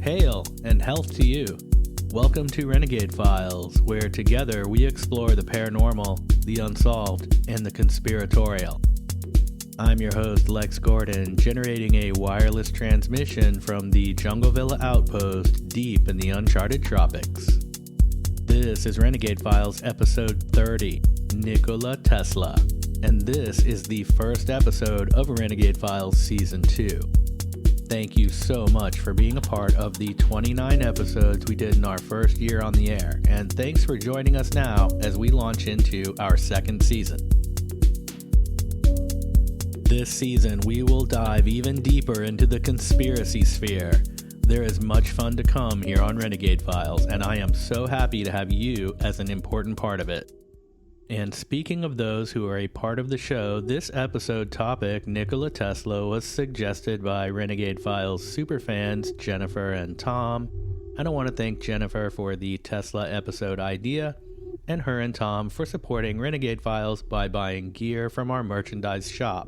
Hail and health to you. Welcome to Renegade Files, where together we explore the paranormal, the unsolved, and the conspiratorial. I'm your host, Lex Gordon, generating a wireless transmission from the Jungle Villa outpost deep in the uncharted tropics. This is Renegade Files episode 30, Nikola Tesla, and this is the first episode of Renegade Files season 2. Thank you so much for being a part of the 29 episodes we did in our first year on the air, and thanks for joining us now as we launch into our second season. This season, we will dive even deeper into the conspiracy sphere. There is much fun to come here on Renegade Files, and I am so happy to have you as an important part of it. And speaking of those who are a part of the show, this episode topic, Nikola Tesla, was suggested by Renegade Files superfans Jennifer and Tom. And I want to thank Jennifer for the Tesla episode idea, and her and Tom for supporting Renegade Files by buying gear from our merchandise shop.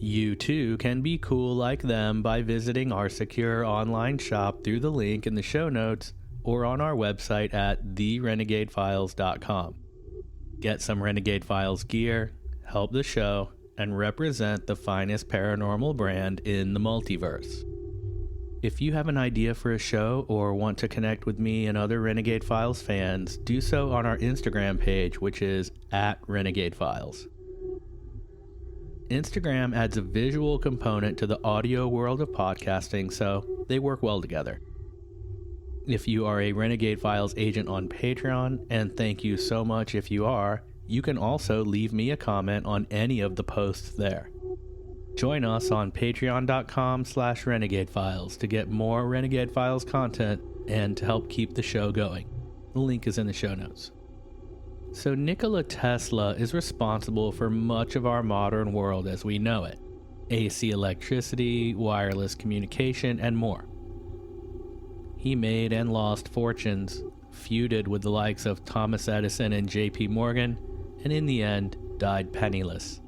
You too can be cool like them by visiting our secure online shop through the link in the show notes or on our website at therenegadefiles.com. Get some Renegade Files gear, help the show, and represent the finest paranormal brand in the multiverse. If you have an idea for a show or want to connect with me and other Renegade Files fans, do so on our Instagram page, which is @RenegadeFiles. Instagram adds a visual component to the audio world of podcasting, so they work well together. If you are a Renegade Files agent on Patreon, and thank you so much if you are, you can also leave me a comment on any of the posts there. Join us on patreon.com/renegadefiles to get more Renegade Files content and to help keep the show going. The link is in the show notes. So Nikola Tesla is responsible for much of our modern world as we know it. AC electricity, wireless communication, and more. He made and lost fortunes, feuded with the likes of Thomas Edison and J.P. Morgan, and in the end, died penniless.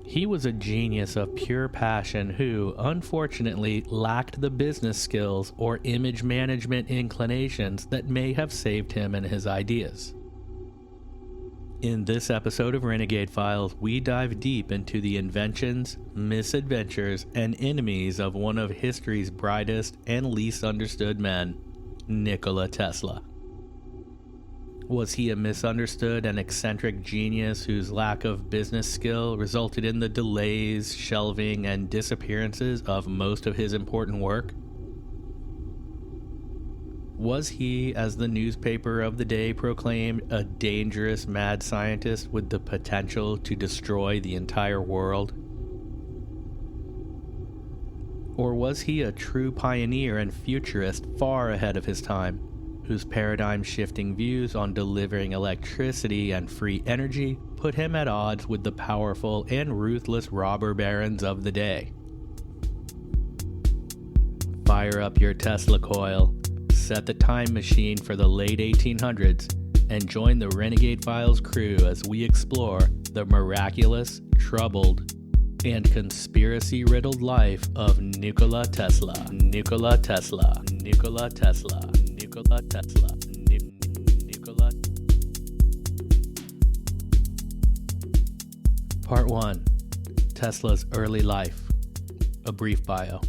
He was a genius of pure passion who, unfortunately, lacked the business skills or image management inclinations that may have saved him and his ideas. In this episode of Renegade Files, we dive deep into the inventions, misadventures, and enemies of one of history's brightest and least understood men, Nikola Tesla. Was he a misunderstood and eccentric genius whose lack of business skill resulted in the delays, shelving, and disappearances of most of his important work? Was he, as the newspaper of the day proclaimed, a dangerous mad scientist with the potential to destroy the entire world? Or was he a true pioneer and futurist far ahead of his time, whose paradigm-shifting views on delivering electricity and free energy put him at odds with the powerful and ruthless robber barons of the day? Fire up your Tesla coil, set the time machine for the late 1800s, and join the Renegade Files crew as we explore the miraculous, troubled, and conspiracy-riddled life of Nikola Tesla. Nikola Tesla. Nikola Tesla. Nikola Tesla. Nikola. Part 1. Tesla's early life. A brief bio.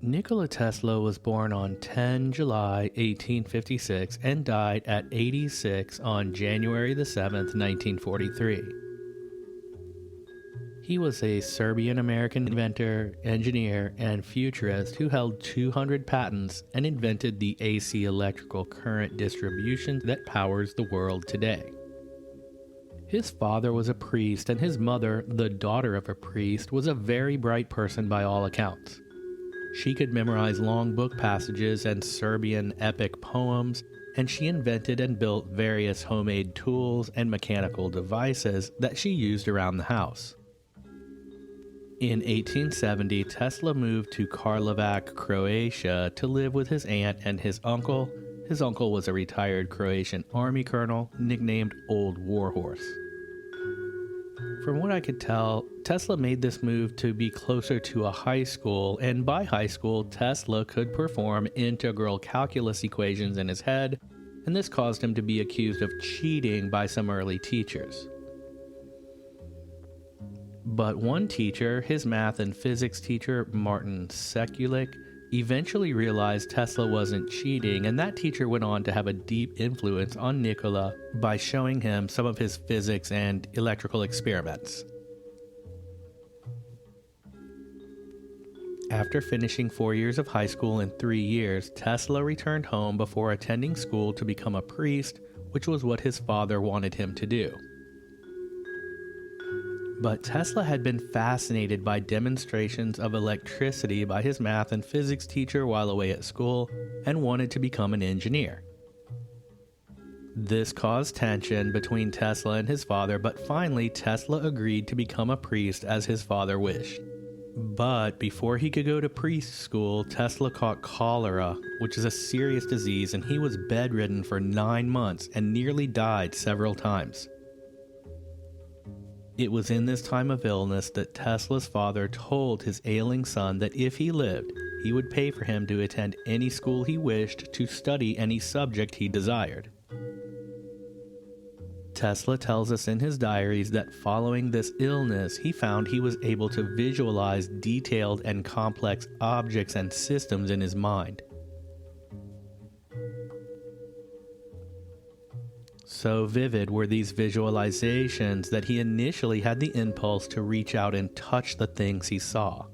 Nikola Tesla was born on 10 July 1856 and died at 86 on January 7th, 1943. He was a Serbian-American inventor, engineer, and futurist who held 200 patents and invented the AC electrical current distribution that powers the world today. His father was a priest, and his mother, the daughter of a priest, was a very bright person by all accounts. She could memorize long book passages and Serbian epic poems, and she invented and built various homemade tools and mechanical devices that she used around the house. In 1870, Tesla moved to Karlovac, Croatia to live with his aunt and his uncle. His uncle was a retired Croatian army colonel nicknamed Old Warhorse. From what I could tell, Tesla made this move to be closer to a high school, and by high school, Tesla could perform integral calculus equations in his head, and this caused him to be accused of cheating by some early teachers. But one teacher, his math and physics teacher, Martin Sekulic, eventually realized Tesla wasn't cheating, and that teacher went on to have a deep influence on Nikola by showing him some of his physics and electrical experiments. After finishing 4 years of high school in 3 years, Tesla returned home before attending school to become a priest, which was what his father wanted him to do. But Tesla had been fascinated by demonstrations of electricity by his math and physics teacher while away at school and wanted to become an engineer. This caused tension between Tesla and his father, but finally Tesla agreed to become a priest as his father wished. But before he could go to priest school, Tesla caught cholera, which is a serious disease, and he was bedridden for 9 months and nearly died several times. It was in this time of illness that Tesla's father told his ailing son that if he lived, he would pay for him to attend any school he wished to study any subject he desired. Tesla tells us in his diaries that following this illness, he found he was able to visualize detailed and complex objects and systems in his mind. So vivid were these visualizations that he initially had the impulse to reach out and touch the things he saw.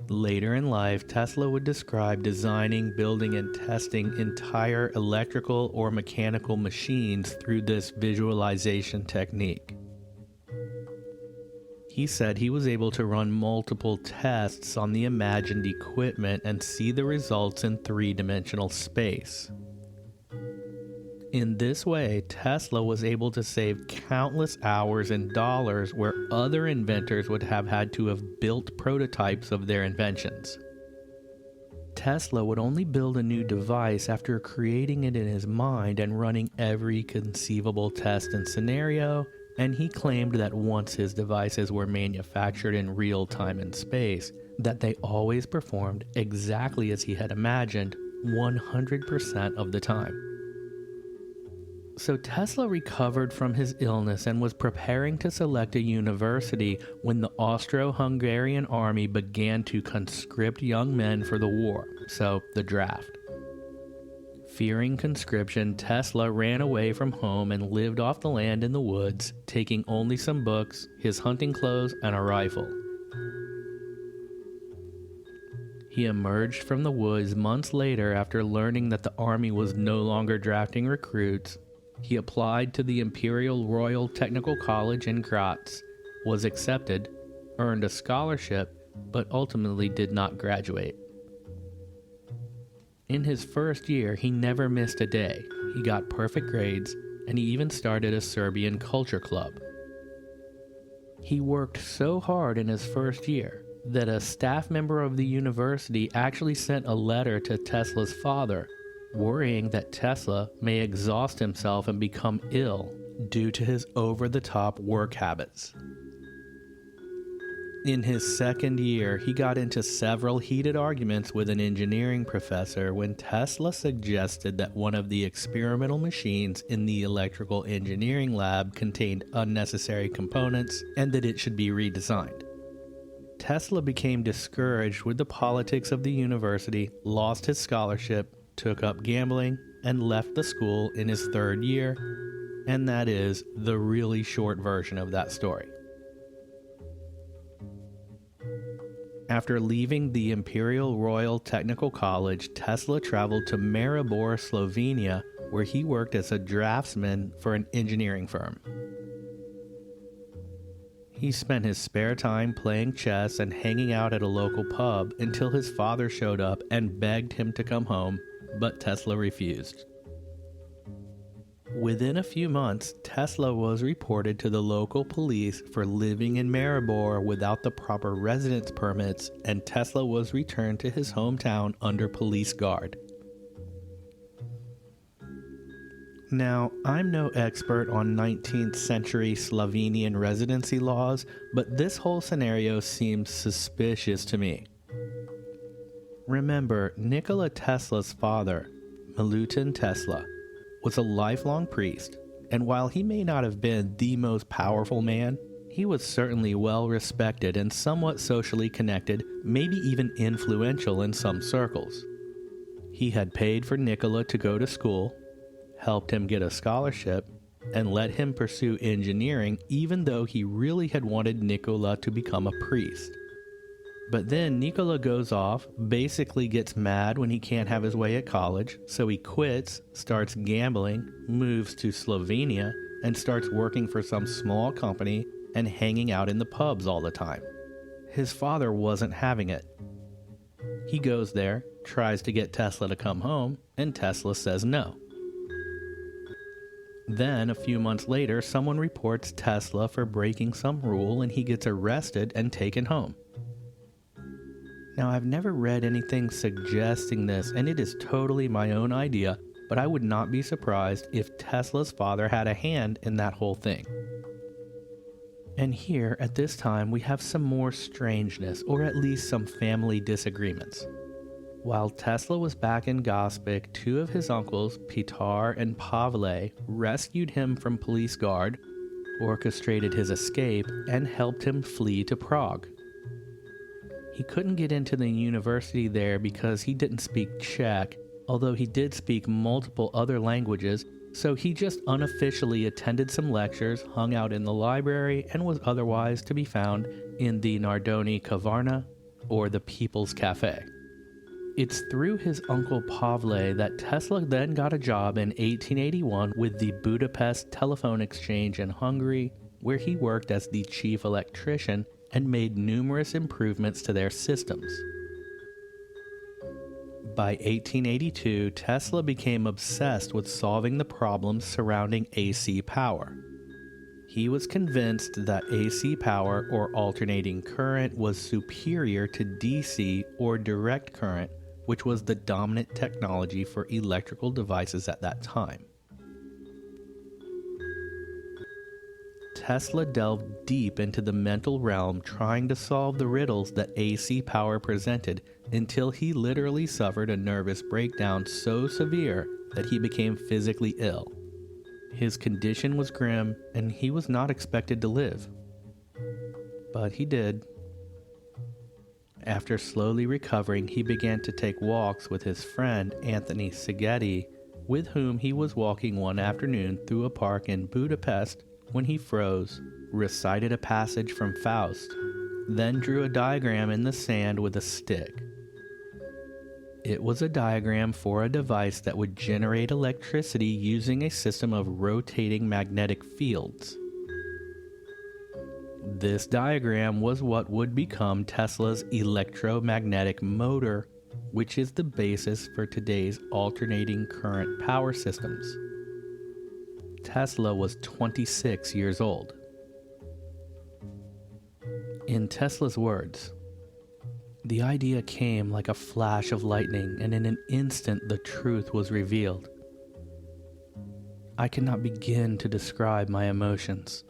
Later in life, Tesla would describe designing, building, and testing entire electrical or mechanical machines through this visualization technique. He said he was able to run multiple tests on the imagined equipment and see the results in three-dimensional space. In this way, Tesla was able to save countless hours and dollars where other inventors would have had to have built prototypes of their inventions. Tesla would only build a new device after creating it in his mind and running every conceivable test and scenario, and he claimed that once his devices were manufactured in real time and space, that they always performed exactly as he had imagined 100% of the time. So Tesla recovered from his illness and was preparing to select a university when the Austro-Hungarian army began to conscript young men for the war, so the draft. Fearing conscription, Tesla ran away from home and lived off the land in the woods, taking only some books, his hunting clothes, and a rifle. He emerged from the woods months later after learning that the army was no longer drafting recruits. He applied to the Imperial Royal Technical College in Graz, was accepted, earned a scholarship, but ultimately did not graduate. In his first year, he never missed a day. He got perfect grades, and he even started a Serbian culture club. He worked so hard in his first year that a staff member of the university actually sent a letter to Tesla's father, worrying that Tesla may exhaust himself and become ill due to his over-the-top work habits. In his second year, he got into several heated arguments with an engineering professor when Tesla suggested that one of the experimental machines in the electrical engineering lab contained unnecessary components and that it should be redesigned. Tesla became discouraged with the politics of the university, lost his scholarship, took up gambling, and left the school in his third year, and that is the really short version of that story. After leaving the Imperial Royal Technical College, Tesla traveled to Maribor, Slovenia, where he worked as a draftsman for an engineering firm. He spent his spare time playing chess and hanging out at a local pub until his father showed up and begged him to come home, but Tesla refused. Within a few months, Tesla was reported to the local police for living in Maribor without the proper residence permits, and Tesla was returned to his hometown under police guard. Now, I'm no expert on 19th century Slovenian residency laws, but this whole scenario seems suspicious to me. Remember, Nikola Tesla's father, Milutin Tesla, was a lifelong priest, and while he may not have been the most powerful man, he was certainly well respected and somewhat socially connected, maybe even influential in some circles. He had paid for Nikola to go to school, helped him get a scholarship, and let him pursue engineering even though he really had wanted Nikola to become a priest. But then Nikola goes off, basically gets mad when he can't have his way at college, so he quits, starts gambling, moves to Slovenia, and starts working for some small company and hanging out in the pubs all the time. His father wasn't having it. He goes there, tries to get Tesla to come home, and Tesla says no. Then, a few months later, someone reports Tesla for breaking some rule and he gets arrested and taken home. Now, I've never read anything suggesting this, and it is totally my own idea, but I would not be surprised if Tesla's father had a hand in that whole thing. And here, at this time, we have some more strangeness, or at least some family disagreements. While Tesla was back in Gospic, two of his uncles, Pitar and Pavle, rescued him from police guard, orchestrated his escape, and helped him flee to Prague. He couldn't get into the university there because he didn't speak Czech, although he did speak multiple other languages, so he just unofficially attended some lectures, hung out in the library, and was otherwise to be found in the Nardoni Kavarna, or the People's Cafe. It's through his uncle Pavle that Tesla then got a job in 1881 with the Budapest Telephone Exchange in Hungary, where he worked as the chief electrician and made numerous improvements to their systems. By 1882, Tesla became obsessed with solving the problems surrounding AC power. He was convinced that AC power, or alternating current, was superior to DC, or direct current, which was the dominant technology for electrical devices at that time. Tesla delved deep into the mental realm trying to solve the riddles that AC power presented until he literally suffered a nervous breakdown so severe that he became physically ill. His condition was grim and he was not expected to live. But he did. After slowly recovering, he began to take walks with his friend Anthony Szigeti, with whom he was walking one afternoon through a park in Budapest when he froze, recited a passage from Faust, then drew a diagram in the sand with a stick. It was a diagram for a device that would generate electricity using a system of rotating magnetic fields. This diagram was what would become Tesla's electromagnetic motor, which is the basis for today's alternating current power systems. Tesla was 26 years old. In Tesla's words, "The idea came like a flash of lightning, and in an instant the truth was revealed. I cannot begin to describe my emotions.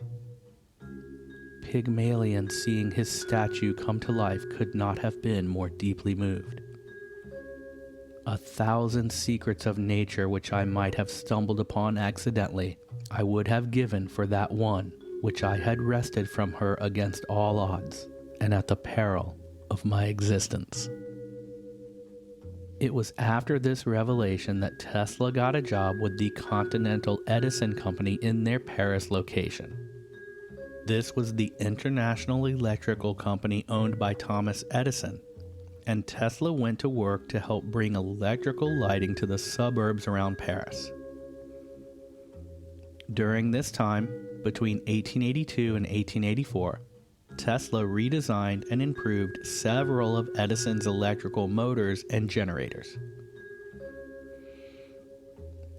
Pygmalion, seeing his statue come to life, could not have been more deeply moved. 1,000 secrets of nature which I might have stumbled upon accidentally, I would have given for that one which I had wrested from her against all odds, and at the peril of my existence." It was after this revelation that Tesla got a job with the Continental Edison Company in their Paris location. This was the international electrical company owned by Thomas Edison, and Tesla went to work to help bring electrical lighting to the suburbs around Paris. During this time, between 1882 and 1884, Tesla redesigned and improved several of Edison's electrical motors and generators.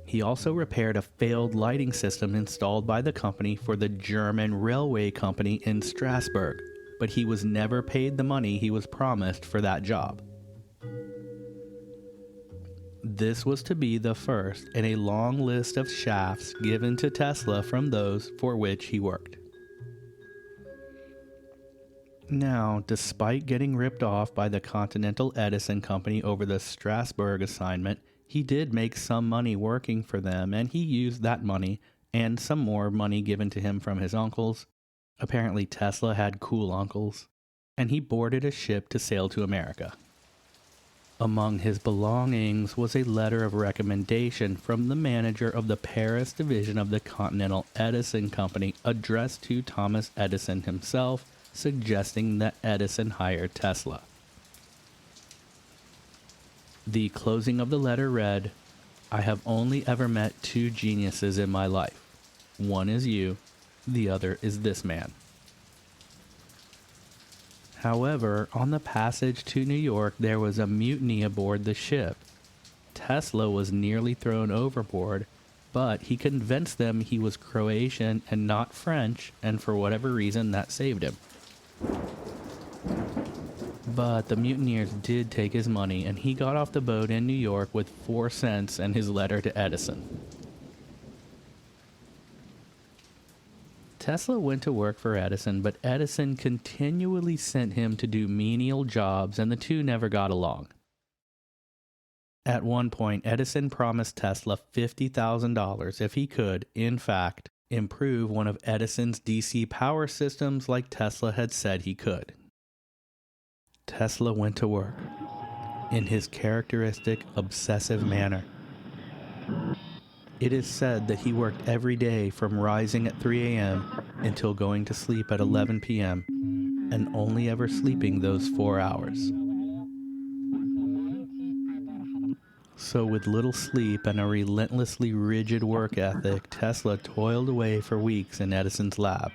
He also repaired a failed lighting system installed by the company for the German railway company in Strasbourg, but he was never paid the money he was promised for that job. This was to be the first in a long list of shafts given to Tesla from those for which he worked. Now, despite getting ripped off by the Continental Edison Company over the Strasbourg assignment, he did make some money working for them, and he used that money and some more money given to him from his uncles. Apparently Tesla had cool uncles, and he boarded a ship to sail to America. Among his belongings was a letter of recommendation from the manager of the Paris division of the Continental Edison Company addressed to Thomas Edison himself, suggesting that Edison hire Tesla. The closing of the letter read, "I have only ever met two geniuses in my life. One is you, the other is this man." However, on the passage to New York, there was a mutiny aboard the ship. Tesla was nearly thrown overboard, but he convinced them he was Croatian and not French, and for whatever reason that saved him. But the mutineers did take his money, and he got off the boat in New York with 4 cents and his letter to Edison. Tesla went to work for Edison, but Edison continually sent him to do menial jobs, and the two never got along. At one point, Edison promised Tesla $50,000 if he could, in fact, improve one of Edison's DC power systems like Tesla had said he could. Tesla went to work in his characteristic obsessive manner. It is said that he worked every day from rising at 3 a.m. until going to sleep at 11 p.m. and only ever sleeping those 4 hours. So with little sleep and a relentlessly rigid work ethic, Tesla toiled away for weeks in Edison's lab.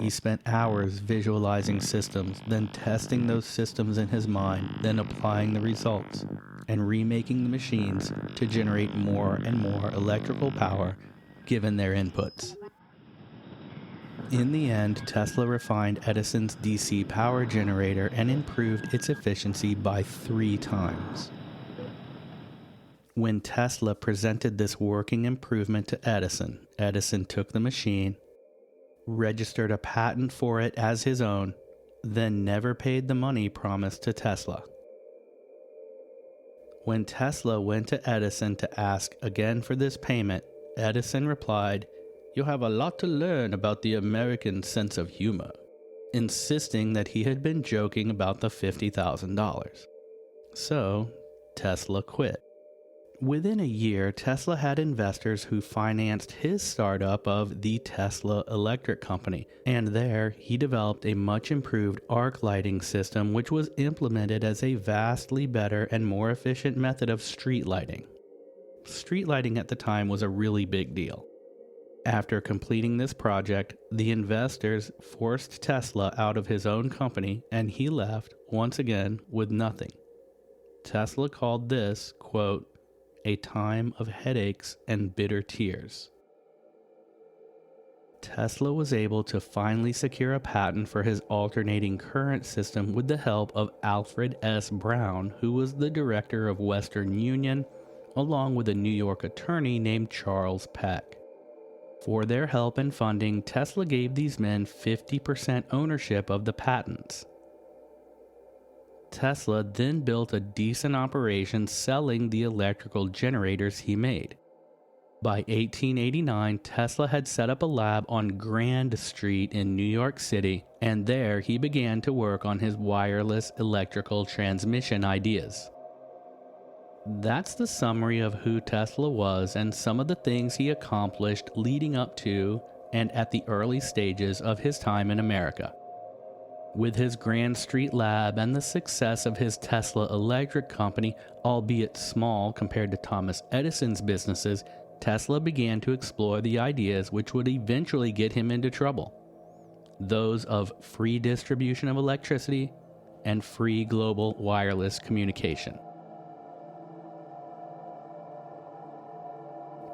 He spent hours visualizing systems, then testing those systems in his mind, then applying the results, and remaking the machines to generate more and more electrical power given their inputs. In the end, Tesla refined Edison's DC power generator and improved its efficiency by 3 times. When Tesla presented this working improvement to Edison, Edison took the machine, registered a patent for it as his own, then never paid the money promised to Tesla. When Tesla went to Edison to ask again for this payment, Edison replied, "You have a lot to learn about the American sense of humor," insisting that he had been joking about the $50,000. So, Tesla quit. Within a year, Tesla had investors who financed his startup of the Tesla Electric Company, and there he developed a much improved arc lighting system which was implemented as a vastly better and more efficient method of street lighting. Street lighting at the time was a really big deal. After completing this project, the investors forced Tesla out of his own company, and he left, once again, with nothing. Tesla called this, quote, "a time of headaches and bitter tears." Tesla was able to finally secure a patent for his alternating current system with the help of Alfred S. Brown, who was the director of Western Union, along with a New York attorney named Charles Peck. For their help and funding, Tesla gave these men 50% ownership of the patents. Tesla then built a decent operation selling the electrical generators he made. By 1889, Tesla had set up a lab on Grand Street in New York City, and there he began to work on his wireless electrical transmission ideas. That's the summary of who Tesla was and some of the things he accomplished leading up to and at the early stages of his time in America. With his Grand Street lab and the success of his Tesla Electric Company, albeit small compared to Thomas Edison's businesses, Tesla began to explore the ideas which would eventually get him into trouble. Those of free distribution of electricity and free global wireless communication.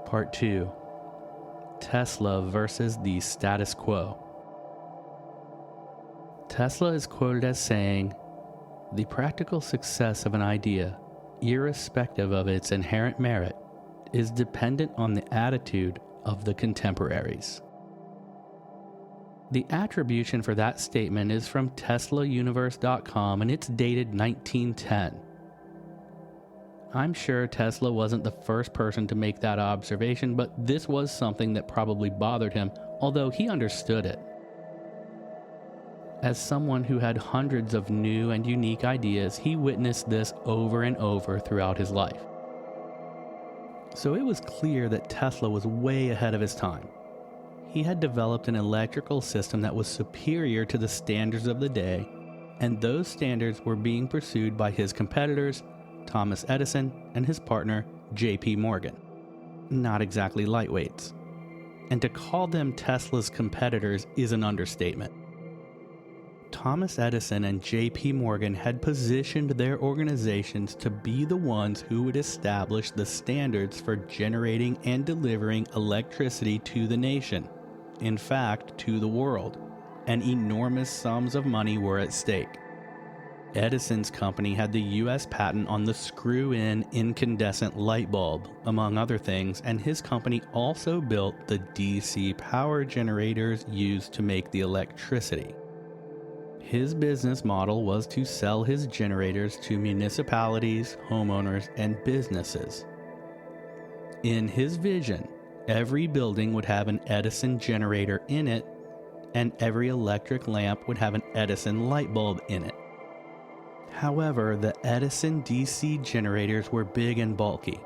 Part 2. Tesla versus the status quo. Tesla is quoted as saying, "The practical success of an idea irrespective of its inherent merit, is dependent on the attitude of the contemporaries. The attribution for that statement is from TeslaUniverse.com, and it's dated 1910. I'm sure Tesla wasn't the first person to make that observation, but this was something that probably bothered him, although he understood it. As someone who had hundreds of new and unique ideas, he witnessed this over and over throughout his life. So it was clear that Tesla was way ahead of his time. He had developed an electrical system that was superior to the standards of the day, and those standards were being pursued by his competitors, Thomas Edison and his partner, J.P. Morgan. Not exactly lightweights. And to call them Tesla's competitors is an understatement. Thomas Edison and J.P. Morgan had positioned their organizations to be the ones who would establish the standards for generating and delivering electricity to the nation. In fact, to the world. And enormous sums of money were at stake. Edison's company had the U.S. patent on the screw-in incandescent light bulb, among other things, and his company also built the DC power generators used to make the electricity. His business model was to sell his generators to municipalities, homeowners, and businesses. In his vision, every building would have an Edison generator in it, and every electric lamp would have an Edison light bulb in it. However, the Edison DC generators were big and bulky,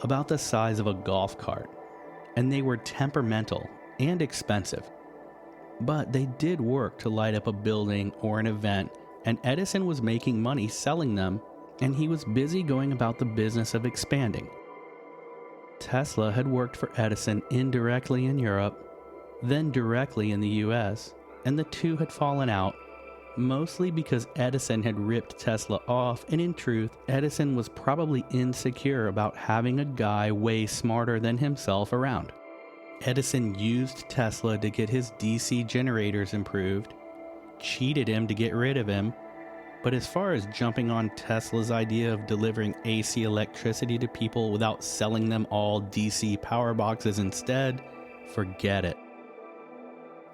about the size of a golf cart, and they were temperamental and expensive. But they did work to light up a building or an event, and Edison was making money selling them, and he was busy going about the business of expanding. Tesla had worked for Edison indirectly in Europe, then directly in the US, and the two had fallen out, mostly because Edison had ripped Tesla off, and in truth, Edison was probably insecure about having a guy way smarter than himself around. Edison used Tesla to get his DC generators improved, cheated him to get rid of him, but as far as jumping on Tesla's idea of delivering AC electricity to people without selling them all DC power boxes instead, forget it.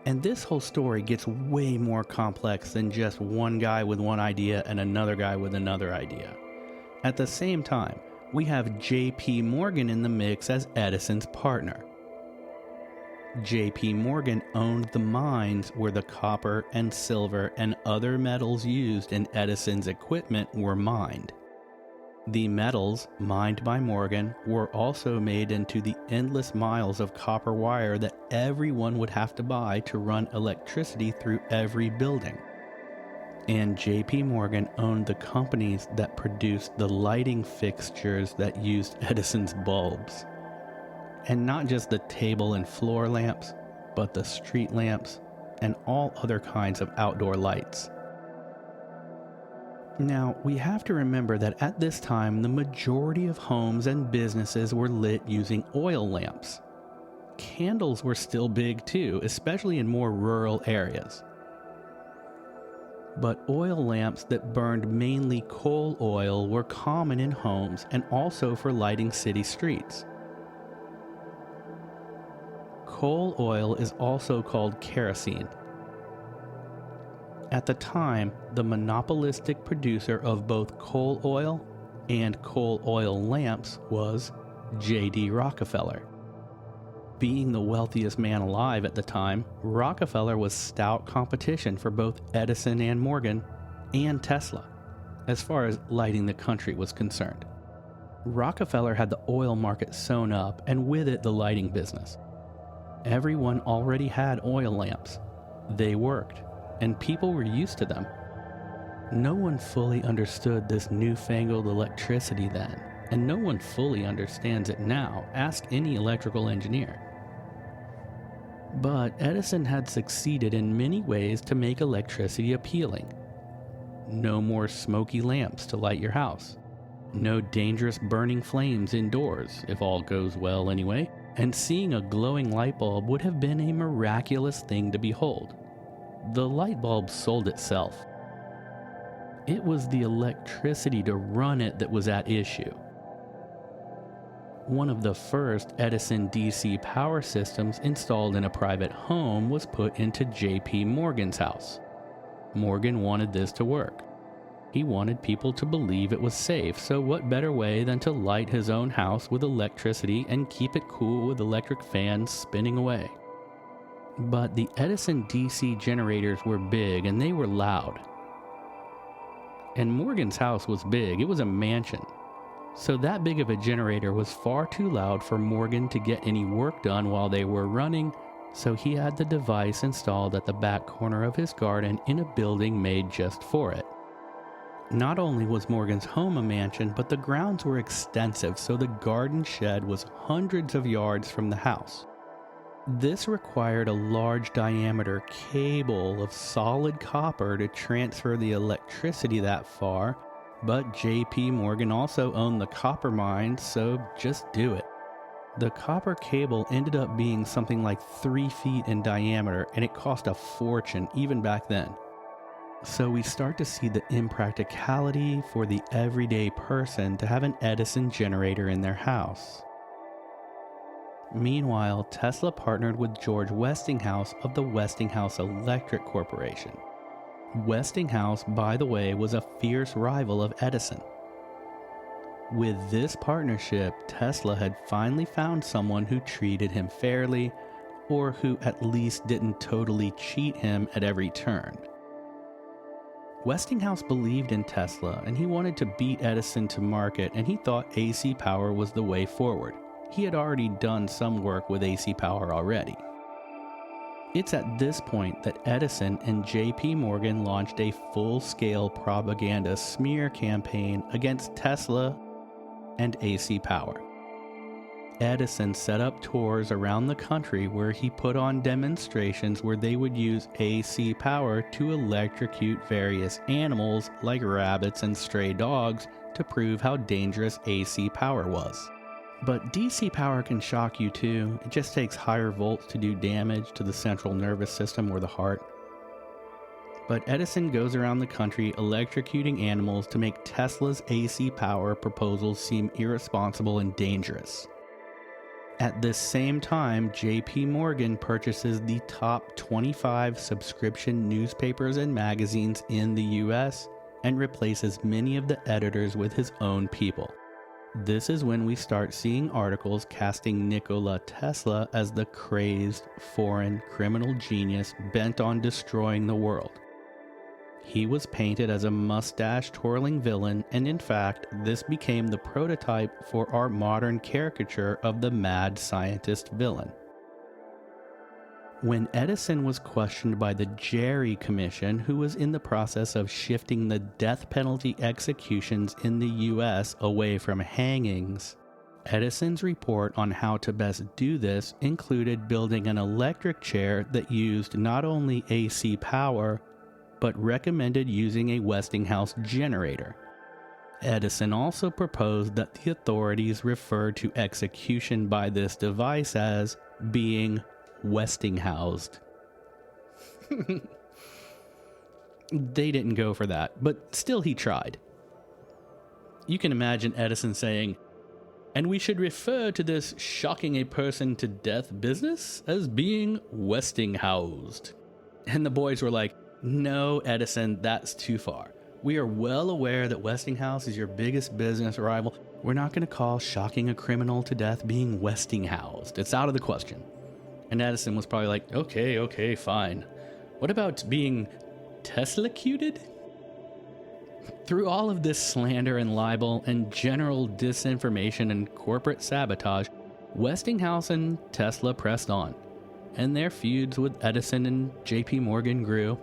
And this whole story gets way more complex than just one guy with one idea and another guy with another idea. At the same time, we have J.P. Morgan in the mix as Edison's partner. J.P. Morgan owned the mines where the copper and silver and other metals used in Edison's equipment were mined. The metals mined by Morgan were also made into the endless miles of copper wire that everyone would have to buy to run electricity through every building. And J.P. Morgan owned the companies that produced the lighting fixtures that used Edison's bulbs. And not just the table and floor lamps, but the street lamps and all other kinds of outdoor lights. Now, we have to remember that at this time, the majority of homes and businesses were lit using oil lamps. Candles were still big too, especially in more rural areas. But oil lamps that burned mainly coal oil were common in homes and also for lighting city streets. Coal oil is also called kerosene. At the time, the monopolistic producer of both coal oil and coal oil lamps was J.D. Rockefeller. Being the wealthiest man alive at the time, Rockefeller was stout competition for both Edison and Morgan and Tesla, as far as lighting the country was concerned. Rockefeller had the oil market sewn up, and with it the lighting business. Everyone already had oil lamps. They worked, and people were used to them. No one fully understood this newfangled electricity then, and no one fully understands it now. Ask any electrical engineer. But Edison had succeeded in many ways to make electricity appealing. No more smoky lamps to light your house. No dangerous burning flames indoors, if all goes well anyway, and seeing a glowing light bulb would have been a miraculous thing to behold. The light bulb sold itself. It was the electricity to run it that was at issue. One of the first Edison DC power systems installed in a private home was put into J.P. Morgan's house. Morgan wanted this to work. He wanted people to believe it was safe, so what better way than to light his own house with electricity and keep it cool with electric fans spinning away. But the Edison DC generators were big and they were loud. And Morgan's house was big, it was a mansion. So that big of a generator was far too loud for Morgan to get any work done while they were running, so he had the device installed at the back corner of his garden in a building made just for it. Not only was Morgan's home a mansion, but the grounds were extensive, so the garden shed was hundreds of yards from the house. This required a large diameter cable of solid copper to transfer the electricity that far, but J.P. Morgan also owned the copper mine, so just do it. The copper cable ended up being something like 3 feet in diameter, and it cost a fortune even back then. So we start to see the impracticality for the everyday person to have an Edison generator in their house. Meanwhile, Tesla partnered with George Westinghouse of the Westinghouse Electric Corporation. Westinghouse, by the way, was a fierce rival of Edison. With this partnership, Tesla had finally found someone who treated him fairly, or who at least didn't totally cheat him at every turn. Westinghouse believed in Tesla, and he wanted to beat Edison to market, and he thought AC power was the way forward. He had already done some work with AC power already. It's at this point that Edison and J.P. Morgan launched a full-scale propaganda smear campaign against Tesla and AC power. Edison set up tours around the country where he put on demonstrations where they would use AC power to electrocute various animals like rabbits and stray dogs to prove how dangerous AC power was. But DC power can shock you too. It just takes higher volts to do damage to the central nervous system or the heart. But Edison goes around the country electrocuting animals to make Tesla's AC power proposals seem irresponsible and dangerous. At this same time, J.P. Morgan purchases the top 25 subscription newspapers and magazines in the US and replaces many of the editors with his own people. This is when we start seeing articles casting Nikola Tesla as the crazed, foreign, criminal genius bent on destroying the world. He was painted as a mustache-twirling villain, and in fact, this became the prototype for our modern caricature of the mad scientist villain. When Edison was questioned by the Jerry Commission, who was in the process of shifting the death penalty executions in the US away from hangings, Edison's report on how to best do this included building an electric chair that used not only AC power, but recommended using a Westinghouse generator. Edison also proposed that the authorities refer to execution by this device as being Westinghoused. They didn't go for that, but still he tried. You can imagine Edison saying, "And we should refer to this shocking a person to death business as being Westinghoused." And the boys were like, "No, Edison, that's too far. We are well aware that Westinghouse is your biggest business rival. We're not going to call shocking a criminal to death being Westinghoused. It's out of the question." And Edison was probably like, okay, fine. What about being Tesla-cuted? Through all of this slander and libel and general disinformation and corporate sabotage, Westinghouse and Tesla pressed on, and their feuds with Edison and J.P. Morgan grew.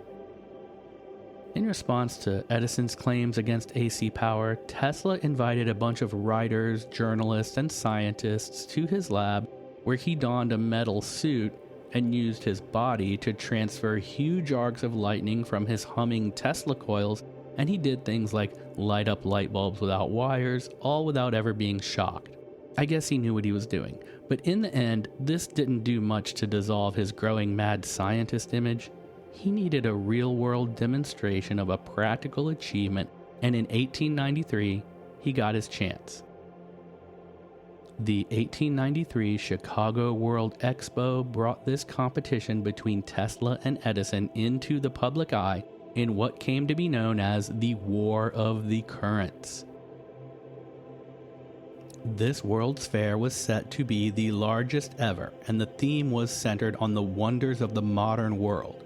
In response to Edison's claims against AC power, Tesla invited a bunch of writers, journalists, and scientists to his lab, where he donned a metal suit and used his body to transfer huge arcs of lightning from his humming Tesla coils, and he did things like light up light bulbs without wires, all without ever being shocked. I guess he knew what he was doing, but in the end, this didn't do much to dissolve his growing mad scientist image. He needed a real-world demonstration of a practical achievement, and in 1893, he got his chance. The 1893 Chicago World Expo brought this competition between Tesla and Edison into the public eye in what came to be known as the War of the Currents. This World's Fair was set to be the largest ever, and the theme was centered on the wonders of the modern world.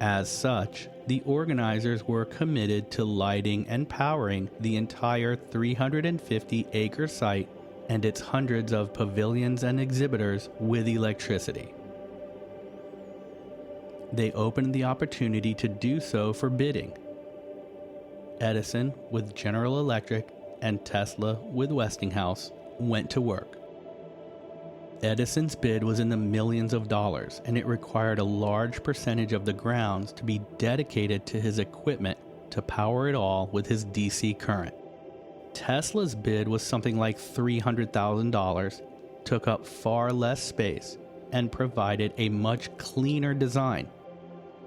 As such, the organizers were committed to lighting and powering the entire 350-acre site and its hundreds of pavilions and exhibitors with electricity. They opened the opportunity to do so for bidding. Edison, with General Electric, and Tesla, with Westinghouse, went to work. Edison's bid was in the millions of dollars, and it required a large percentage of the grounds to be dedicated to his equipment to power it all with his DC current. Tesla's bid was something like $300,000, took up far less space, and provided a much cleaner design.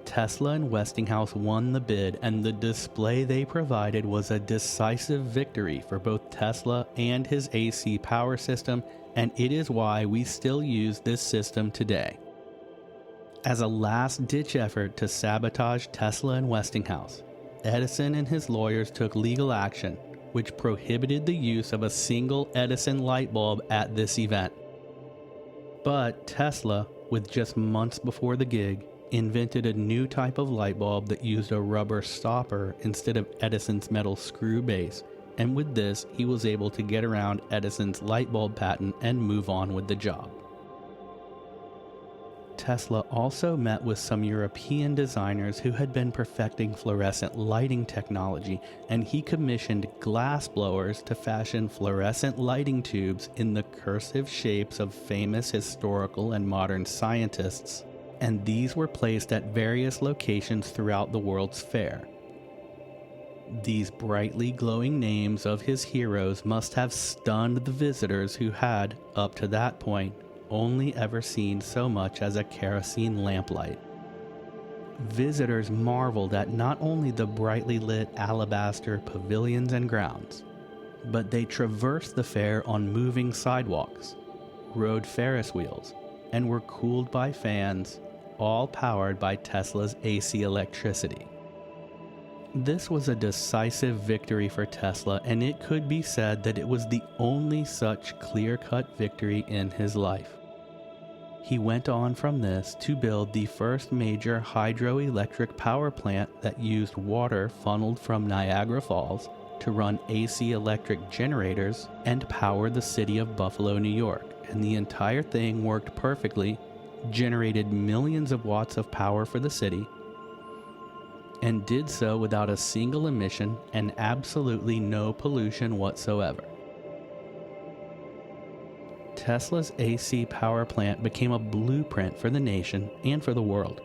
Tesla and Westinghouse won the bid, and the display they provided was a decisive victory for both Tesla and his AC power system, and it is why we still use this system today. As a last-ditch effort to sabotage Tesla and Westinghouse, Edison and his lawyers took legal action, which prohibited the use of a single Edison light bulb at this event. But Tesla, with just months before the gig, invented a new type of light bulb that used a rubber stopper instead of Edison's metal screw base, and with this he was able to get around Edison's light bulb patent and move on with the job. Tesla also met with some European designers who had been perfecting fluorescent lighting technology, and he commissioned glass blowers to fashion fluorescent lighting tubes in the cursive shapes of famous historical and modern scientists, and these were placed at various locations throughout the World's Fair. These brightly glowing names of his heroes must have stunned the visitors who had, up to that point, only ever seen so much as a kerosene lamplight. Visitors marveled at not only the brightly lit alabaster pavilions and grounds, but they traversed the fair on moving sidewalks, rode Ferris wheels, and were cooled by fans, all powered by Tesla's AC electricity. This was a decisive victory for Tesla, and it could be said that it was the only such clear-cut victory in his life. He went on from this to build the first major hydroelectric power plant that used water funneled from Niagara Falls to run AC electric generators and power the city of Buffalo, New York, and the entire thing worked perfectly, generated millions of watts of power for the city, and did so without a single emission and absolutely no pollution whatsoever. Tesla's AC power plant became a blueprint for the nation and for the world.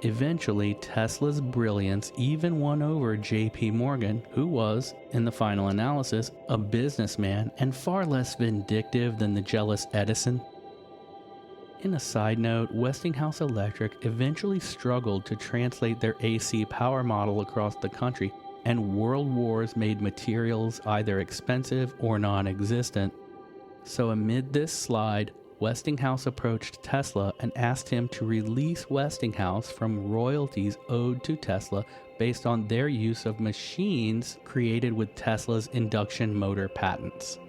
Eventually, Tesla's brilliance even won over J.P. Morgan, who was, in the final analysis, a businessman and far less vindictive than the jealous Edison. In a side note, Westinghouse Electric eventually struggled to translate their AC power model across the country, and world wars made materials either expensive or non-existent. So amid this slide, Westinghouse approached Tesla and asked him to release Westinghouse from royalties owed to Tesla based on their use of machines created with Tesla's induction motor patents.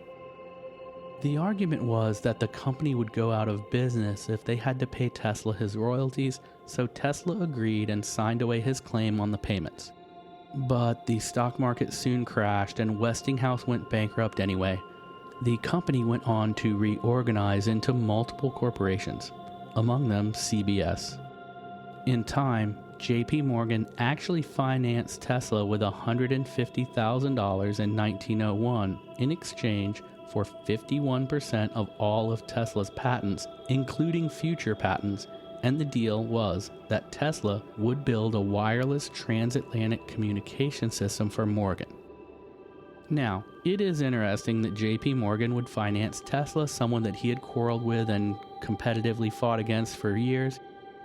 The argument was that the company would go out of business if they had to pay Tesla his royalties, so Tesla agreed and signed away his claim on the payments. But the stock market soon crashed and Westinghouse went bankrupt anyway. The company went on to reorganize into multiple corporations, among them CBS. In time, J.P. Morgan actually financed Tesla with $150,000 in 1901 in exchange for 51% of all of Tesla's patents, including future patents, and the deal was that Tesla would build a wireless transatlantic communication system for Morgan. Now, it is interesting that JP Morgan would finance Tesla, someone that he had quarreled with and competitively fought against for years.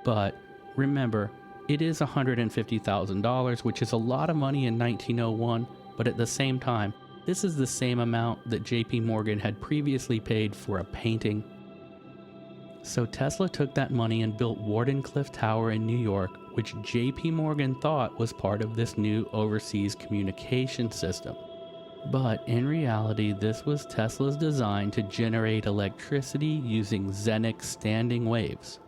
But remember, it is $150,000, which is a lot of money in 1901, but at the same time, this is the same amount that JP Morgan had previously paid for a painting. So Tesla took that money and built Wardenclyffe Tower in New York, which JP Morgan thought was part of this new overseas communication system. But in reality, this was Tesla's design to generate electricity using Zenith standing waves.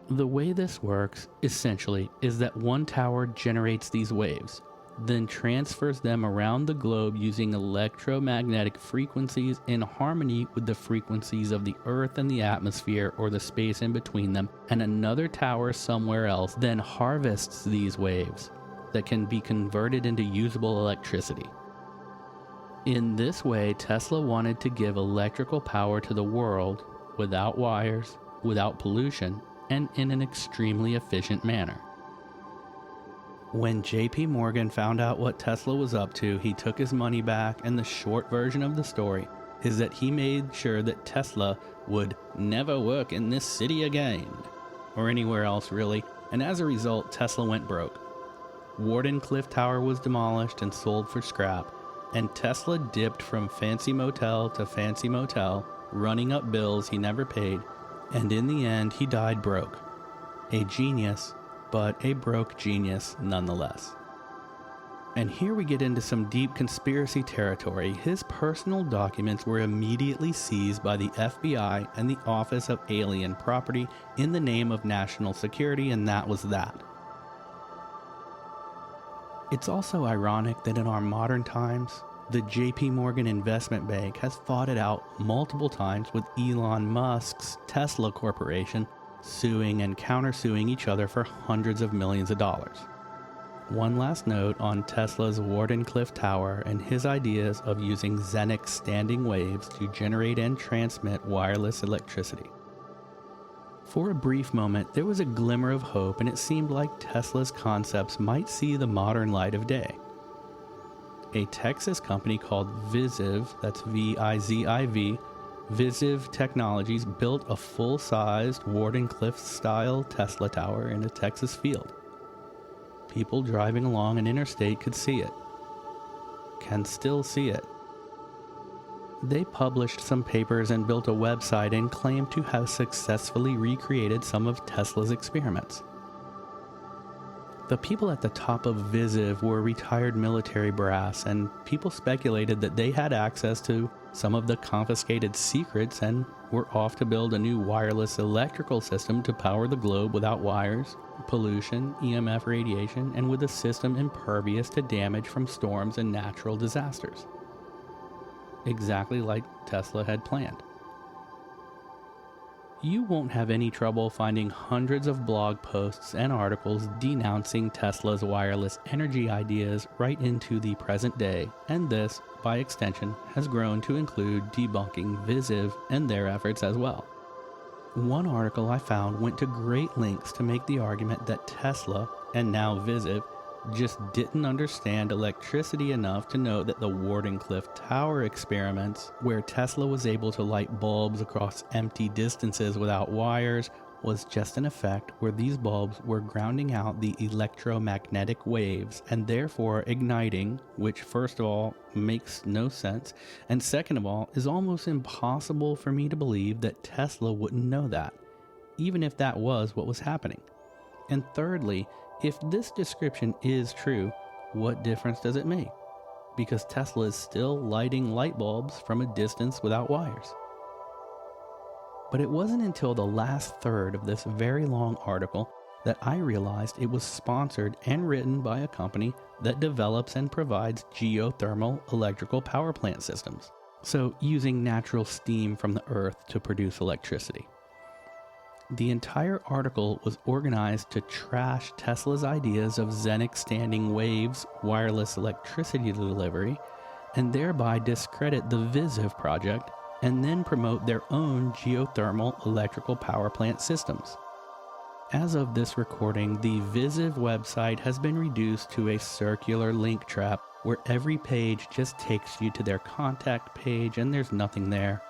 The way this works, essentially, is that one tower generates these waves, then transfers them around the globe using electromagnetic frequencies in harmony with the frequencies of the Earth and the atmosphere or the space in between them, and another tower somewhere else then harvests these waves that can be converted into usable electricity. In this way, Tesla wanted to give electrical power to the world without wires, without pollution, and in an extremely efficient manner. When JP Morgan found out what Tesla was up to, he took his money back, and the short version of the story is that he made sure that Tesla would never work in this city again, or anywhere else really, and as a result, Tesla went broke. Wardenclyffe Tower was demolished and sold for scrap, and Tesla dipped from fancy motel to fancy motel, running up bills he never paid, and in the end he died broke. A genius, but a broke genius nonetheless. And here we get into some deep conspiracy territory. His personal documents were immediately seized by the FBI and the Office of Alien Property in the name of national security, and that was that. It's also ironic that in our modern times, the JP Morgan Investment Bank has fought it out multiple times with Elon Musk's Tesla Corporation suing and countersuing each other for hundreds of millions of dollars. One last note on Tesla's Wardenclyffe Tower and his ideas of using Zenith standing waves to generate and transmit wireless electricity. For a brief moment, there was a glimmer of hope, and it seemed like Tesla's concepts might see the modern light of day. A Texas company called Visiv, that's V-I-Z-I-V, Visiv Technologies built a full-sized Wardenclyffe-style Tesla tower in a Texas field. People driving along an interstate could see it. Can still see it. They published some papers and built a website and claimed to have successfully recreated some of Tesla's experiments. The people at the top of Visiv were retired military brass, and people speculated that they had access to some of the confiscated secrets and were off to build a new wireless electrical system to power the globe without wires, pollution, EMF radiation, and with a system impervious to damage from storms and natural disasters. Exactly like Tesla had planned. You won't have any trouble finding hundreds of blog posts and articles denouncing Tesla's wireless energy ideas right into the present day, and this, by extension, has grown to include debunking Visiv and their efforts as well. One article I found went to great lengths to make the argument that Tesla, and now Visiv, just didn't understand electricity enough to know that the Wardenclyffe Tower experiments, where Tesla was able to light bulbs across empty distances without wires, was just an effect where these bulbs were grounding out the electromagnetic waves and therefore igniting, which first of all makes no sense, and second of all is almost impossible for me to believe that Tesla wouldn't know that, even if that was what was happening. And thirdly, if this description is true, what difference does it make? Because Tesla is still lighting light bulbs from a distance without wires. But it wasn't until the last third of this very long article that I realized it was sponsored and written by a company that develops and provides geothermal electrical power plant systems. So using natural steam from the earth to produce electricity. The entire article was organized to trash Tesla's ideas of Zenith standing waves, wireless electricity delivery, and thereby discredit the Visiv project, and then promote their own geothermal electrical power plant systems. As of this recording, the Visiv website has been reduced to a circular link trap where every page just takes you to their contact page and there's nothing there.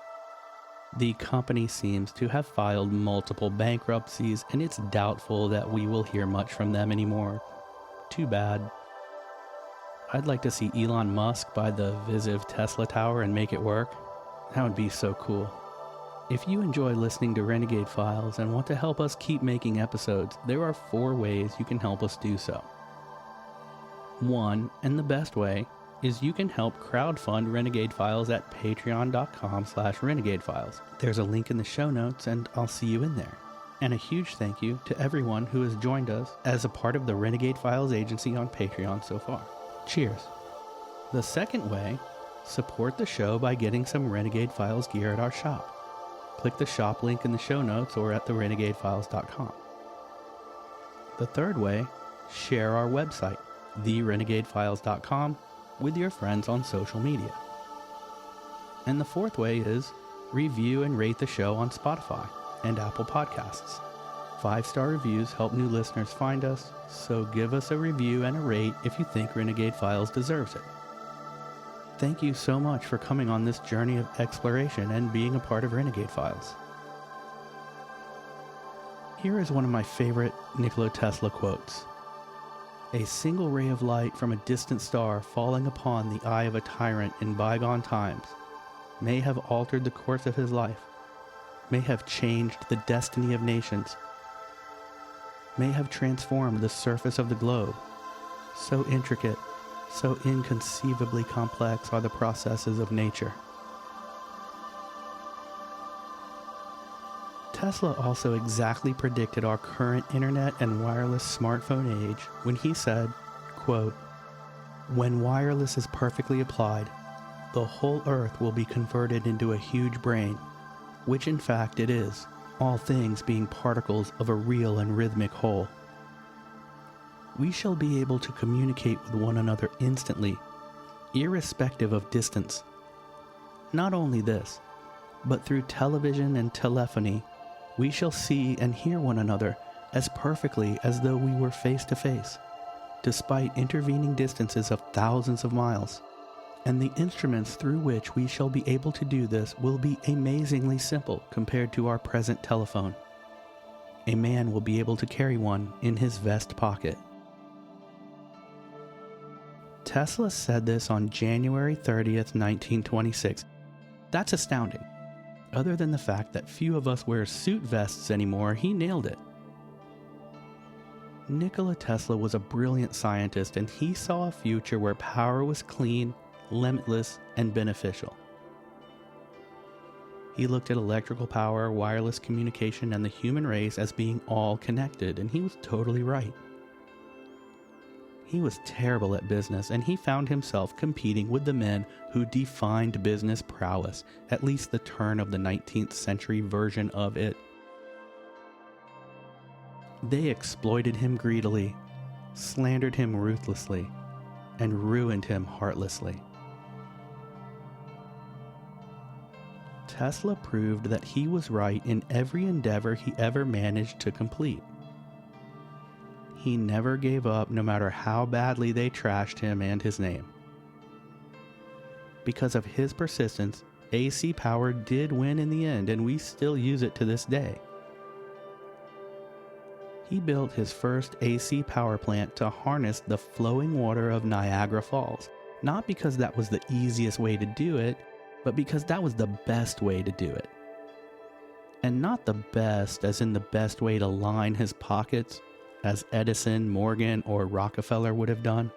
The company seems to have filed multiple bankruptcies, and it's doubtful that we will hear much from them anymore. Too bad. I'd like to see Elon Musk buy the Visive Tesla Tower and make it work. That would be so cool. If you enjoy listening to Renegade Files and want to help us keep making episodes, there are 4 ways you can help us do so. One, and the best way, is you can help crowdfund Renegade Files at patreon.com/renegadefiles. There's a link in the show notes, and I'll see you in there. And a huge thank you to everyone who has joined us as a part of the Renegade Files agency on Patreon so far. Cheers. The second way, support the show by getting some Renegade Files gear at our shop. Click the shop link in the show notes or at therenegadefiles.com. The third way, share our website, therenegadefiles.com, with your friends on social media. And the fourth way is review and rate the show on Spotify and Apple Podcasts. 5-star reviews help new listeners find us, so give us a review and a rate if you think Renegade Files deserves it. Thank you so much for coming on this journey of exploration and being a part of Renegade Files. Here is one of my favorite Nikola Tesla quotes. A single ray of light from a distant star falling upon the eye of a tyrant in bygone times may have altered the course of his life, may have changed the destiny of nations, may have transformed the surface of the globe. So intricate, so inconceivably complex are the processes of nature. Tesla also exactly predicted our current internet and wireless smartphone age when he said, quote, "When wireless is perfectly applied, the whole earth will be converted into a huge brain, which in fact it is, all things being particles of a real and rhythmic whole. We shall be able to communicate with one another instantly, irrespective of distance. Not only this, but through television and telephony, we shall see and hear one another as perfectly as though we were face to face, despite intervening distances of thousands of miles. And the instruments through which we shall be able to do this will be amazingly simple compared to our present telephone. A man will be able to carry one in his vest pocket." Tesla said this on January 30th, 1926. That's astounding. Other than the fact that few of us wear suit vests anymore, he nailed it. Nikola Tesla was a brilliant scientist, and he saw a future where power was clean, limitless, and beneficial. He looked at electrical power, wireless communication, and the human race as being all connected, and he was totally right. He was terrible at business, and he found himself competing with the men who defined business prowess, at least the turn of the 19th century version of it. They exploited him greedily, slandered him ruthlessly, and ruined him heartlessly. Tesla proved that he was right in every endeavor he ever managed to complete. He never gave up, no matter how badly they trashed him and his name. Because of his persistence, AC power did win in the end, and we still use it to this day. He built his first AC power plant to harness the flowing water of Niagara Falls, not because that was the easiest way to do it, but because that was the best way to do it. And not the best as in the best way to line his pockets, as Edison, Morgan, or Rockefeller would have done,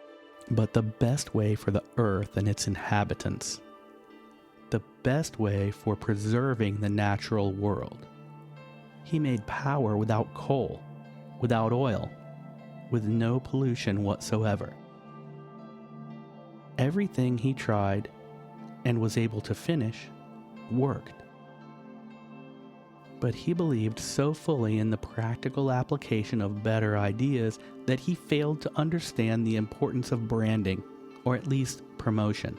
but the best way for the earth and its inhabitants. The best way for preserving the natural world. He made power without coal, without oil, with no pollution whatsoever. Everything he tried and was able to finish worked. But he believed so fully in the practical application of better ideas that he failed to understand the importance of branding, or at least promotion.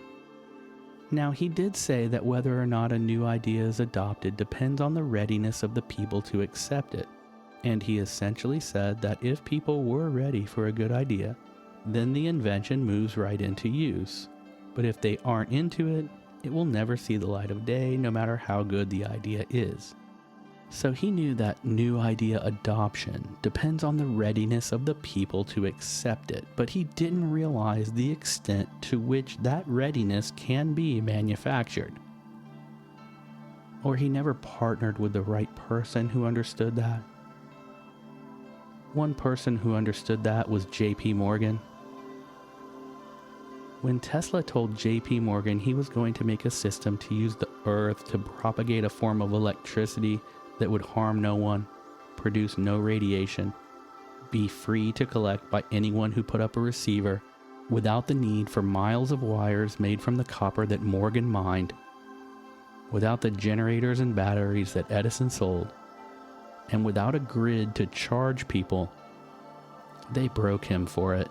Now, he did say that whether or not a new idea is adopted depends on the readiness of the people to accept it, and he essentially said that if people were ready for a good idea, then the invention moves right into use. But if they aren't into it, it will never see the light of day, no matter how good the idea is. So he knew that new idea adoption depends on the readiness of the people to accept it, but he didn't realize the extent to which that readiness can be manufactured. Or he never partnered with the right person who understood that. One person who understood that was J.P. Morgan. When Tesla told J.P. Morgan he was going to make a system to use the earth to propagate a form of electricity that would harm no one, produce no radiation, be free to collect by anyone who put up a receiver, without the need for miles of wires made from the copper that Morgan mined, without the generators and batteries that Edison sold, and without a grid to charge people, they broke him for it.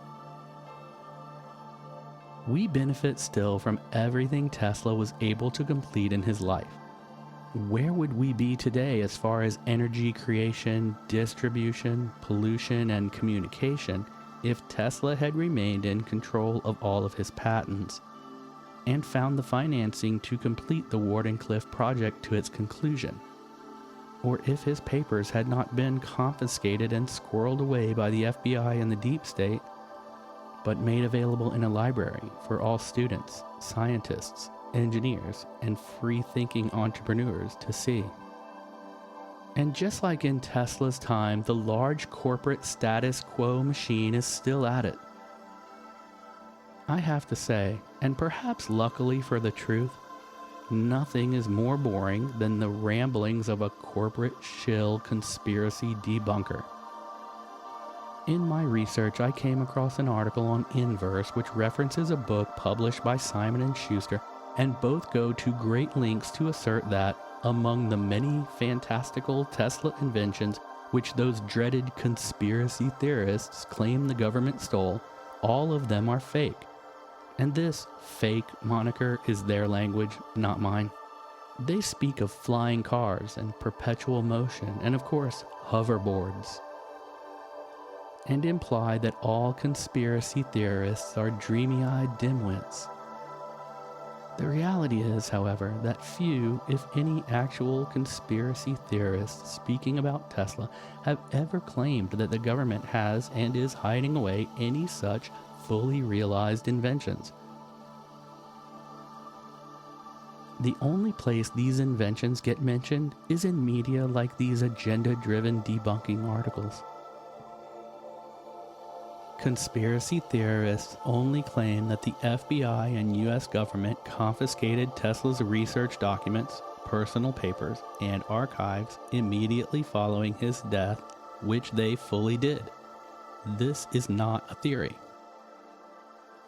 We benefit still from everything Tesla was able to complete in his life. Where would we be today as far as energy creation, distribution, pollution, and communication if Tesla had remained in control of all of his patents and found the financing to complete the Wardenclyffe project to its conclusion? Or if his papers had not been confiscated and squirreled away by the FBI and the deep state, but made available in a library for all students, scientists, engineers, and free-thinking entrepreneurs to see. And just like in Tesla's time, the large corporate status quo machine is still at it. I have to say, and perhaps luckily for the truth, nothing is more boring than the ramblings of a corporate shill conspiracy debunker. In my research, I came across an article on Inverse which references a book published by Simon & Schuster, and both go to great lengths to assert that, among the many fantastical Tesla inventions which those dreaded conspiracy theorists claim the government stole, all of them are fake. And this fake moniker is their language, not mine. They speak of flying cars and perpetual motion and, of course, hoverboards, and imply that all conspiracy theorists are dreamy-eyed dimwits. The reality is, however, that few, if any, actual conspiracy theorists speaking about Tesla have ever claimed that the government has and is hiding away any such fully realized inventions. The only place these inventions get mentioned is in media like these agenda-driven debunking articles. Conspiracy theorists only claim that the FBI and U.S. government confiscated Tesla's research documents, personal papers, and archives immediately following his death, which they fully did. This is not a theory.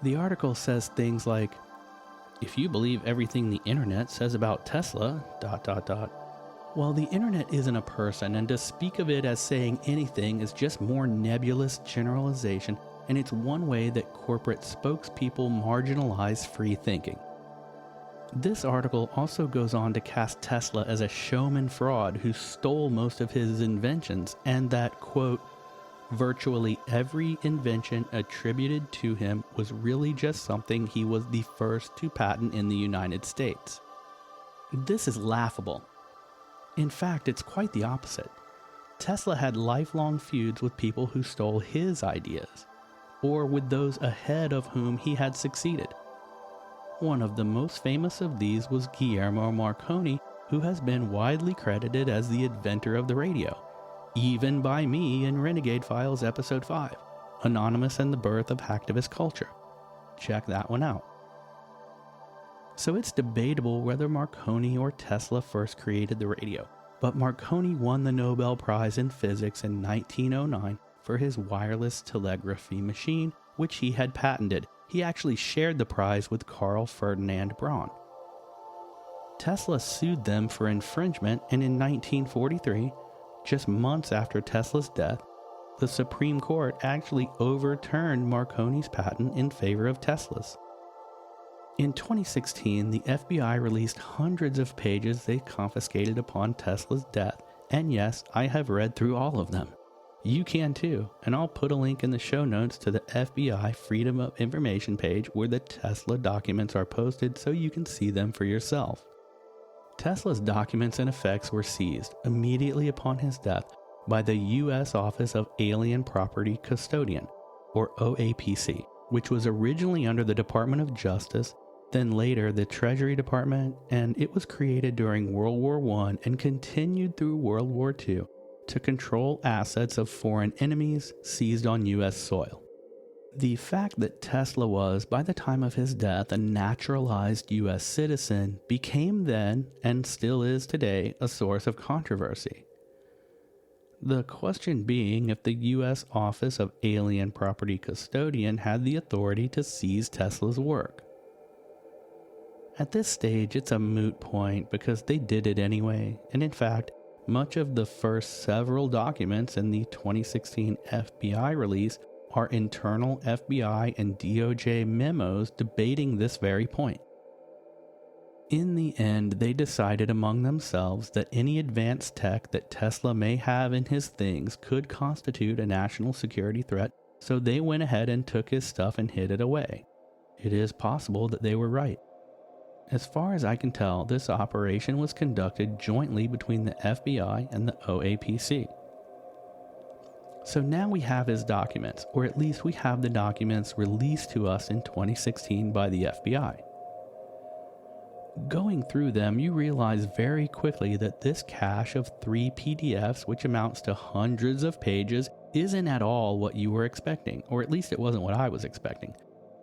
The article says things like, if you believe everything the internet says about Tesla, ... Well, the internet isn't a person, and to speak of it as saying anything is just more nebulous generalization, and it's one way that corporate spokespeople marginalize free thinking. This article also goes on to cast Tesla as a showman fraud who stole most of his inventions, and that, quote, virtually every invention attributed to him was really just something he was the first to patent in the United States. This is laughable. In fact, it's quite the opposite. Tesla had lifelong feuds with people who stole his ideas, or with those ahead of whom he had succeeded. One of the most famous of these was Guillermo Marconi, who has been widely credited as the inventor of the radio, even by me in Renegade Files Episode 5, Anonymous and the Birth of Hacktivist Culture. Check that one out. So it's debatable whether Marconi or Tesla first created the radio, but Marconi won the Nobel Prize in Physics in 1909 for his wireless telegraphy machine, which he had patented. He actually shared the prize with Carl Ferdinand Braun. Tesla sued them for infringement, and in 1943, just months after Tesla's death, the Supreme Court actually overturned Marconi's patent in favor of Tesla's. In 2016, the FBI released hundreds of pages they confiscated upon Tesla's death, and yes, I have read through all of them. You can too, and I'll put a link in the show notes to the FBI Freedom of Information page where the Tesla documents are posted so you can see them for yourself. Tesla's documents and effects were seized immediately upon his death by the U.S. Office of Alien Property Custodian, or OAPC, which was originally under the Department of Justice, then later the Treasury Department, and it was created during World War I and continued through World War II to control assets of foreign enemies seized on U.S. soil. The fact that Tesla was, by the time of his death, a naturalized U.S. citizen became then, and still is today, a source of controversy. The question being if the U.S. Office of Alien Property Custodian had the authority to seize Tesla's work. At this stage, it's a moot point because they did it anyway, and in fact, much of the first several documents in the 2016 FBI release are internal FBI and DOJ memos debating this very point. In the end, they decided among themselves that any advanced tech that Tesla may have in his things could constitute a national security threat, so they went ahead and took his stuff and hid it away. It is possible that they were right. As far as I can tell, this operation was conducted jointly between the FBI and the OAPC. So now we have his documents, or at least we have the documents released to us in 2016 by the FBI. Going through them, you realize very quickly that this cache of 3 PDFs, which amounts to hundreds of pages, isn't at all what you were expecting, or at least it wasn't what I was expecting.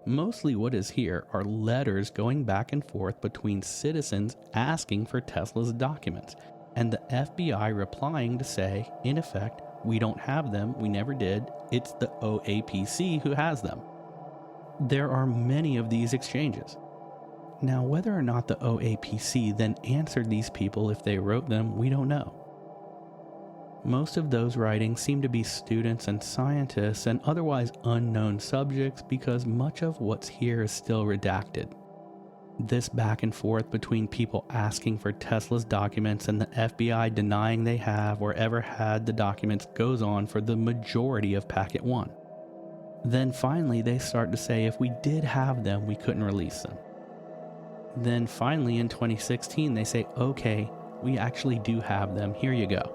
Mostly what is here are letters going back and forth between citizens asking for Tesla's documents, and the FBI replying to say, in effect, we don't have them, we never did, it's the OAPC who has them. There are many of these exchanges. Now, whether or not the OAPC then answered these people if they wrote them, we don't know. Most of those writings seem to be students and scientists and otherwise unknown subjects because much of what's here is still redacted. This back and forth between people asking for Tesla's documents and the FBI denying they have or ever had the documents goes on for the majority of Packet 1. Then finally they start to say if we did have them, we couldn't release them. Then finally in 2016 they say, okay, we actually do have them, here you go.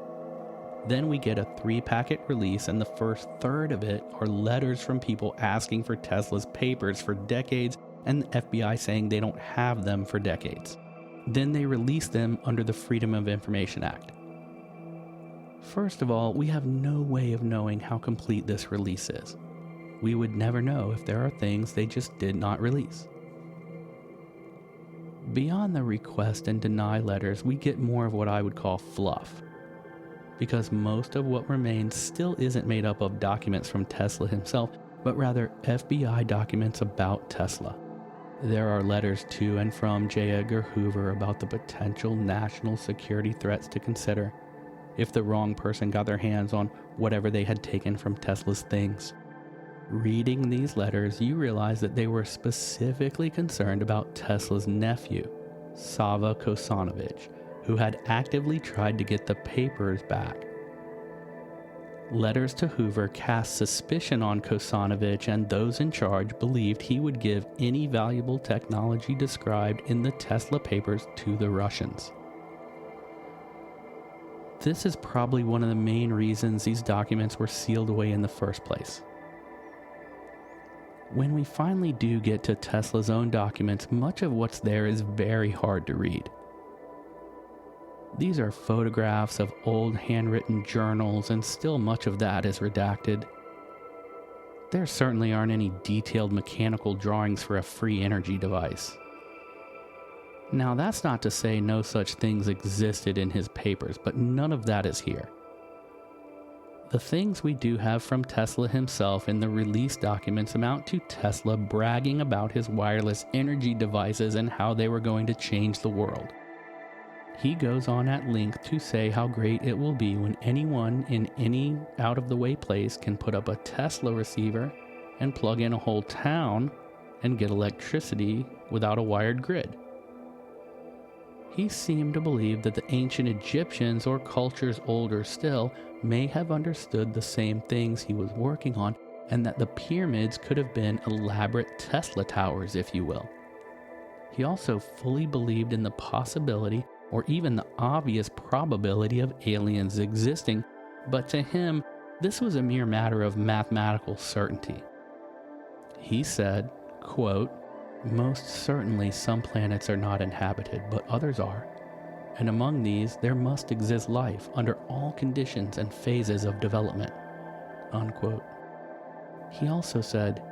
Then we get a 3-packet release, and the first third of it are letters from people asking for Tesla's papers for decades, and the FBI saying they don't have them for decades. Then they release them under the Freedom of Information Act. First of all, we have no way of knowing how complete this release is. We would never know if there are things they just did not release. Beyond the request and deny letters, we get more of what I would call fluff. Because most of what remains still isn't made up of documents from Tesla himself, but rather FBI documents about Tesla. There are letters to and from J. Edgar Hoover about the potential national security threats to consider if the wrong person got their hands on whatever they had taken from Tesla's things. Reading these letters, you realize that they were specifically concerned about Tesla's nephew, Sava Kosanovich, who had actively tried to get the papers back. Letters to Hoover cast suspicion on Kosanovich, and those in charge believed he would give any valuable technology described in the Tesla papers to the Russians. This is probably one of the main reasons these documents were sealed away in the first place. When we finally do get to Tesla's own documents, much of what's there is very hard to read. These are photographs of old handwritten journals, and still much of that is redacted. There certainly aren't any detailed mechanical drawings for a free energy device. Now, that's not to say no such things existed in his papers, but none of that is here. The things we do have from Tesla himself in the release documents amount to Tesla bragging about his wireless energy devices and how they were going to change the world. He goes on at length to say how great it will be when anyone in any out-of-the-way place can put up a Tesla receiver and plug in a whole town and get electricity without a wired grid. he seemed to believe that the ancient Egyptians, or cultures older still, may have understood the same things he was working on, and that the pyramids could have been elaborate Tesla towers, if you will. He also fully believed in the possibility, or even the obvious probability, of aliens existing, but to him, this was a mere matter of mathematical certainty. He said, quote, "Most certainly some planets are not inhabited, but others are. And among these, there must exist life under all conditions and phases of development." Unquote. He also said,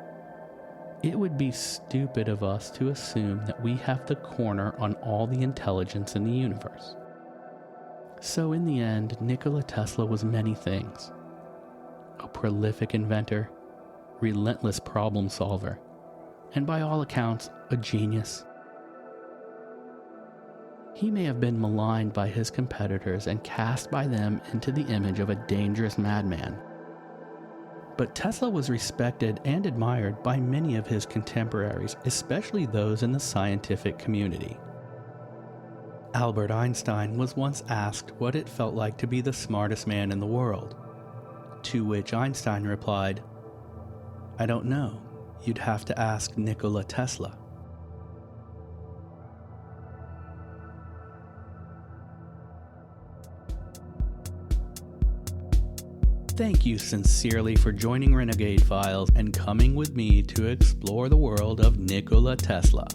"It would be stupid of us to assume that we have the corner on all the intelligence in the universe." So in the end, Nikola Tesla was many things. A prolific inventor, relentless problem solver, and by all accounts, a genius. He may have been maligned by his competitors and cast by them into the image of a dangerous madman. But Tesla was respected and admired by many of his contemporaries, especially those in the scientific community. Albert Einstein was once asked what it felt like to be the smartest man in the world, to which Einstein replied, "I don't know. You'd have to ask Nikola Tesla." Thank you sincerely for joining Renegade Files and coming with me to explore the world of Nikola Tesla.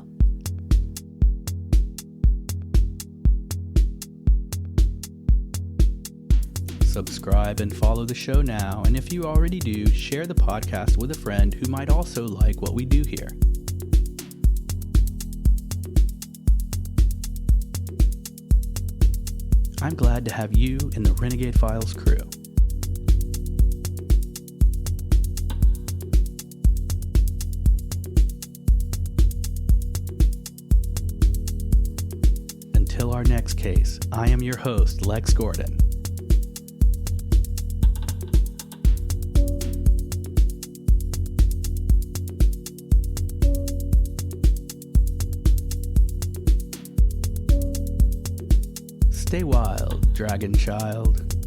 Subscribe and follow the show now, and if you already do, share the podcast with a friend who might also like what we do here. I'm glad to have you in the Renegade Files crew. Until our next case, I am your host, Lex Gordon. Stay wild, dragon child.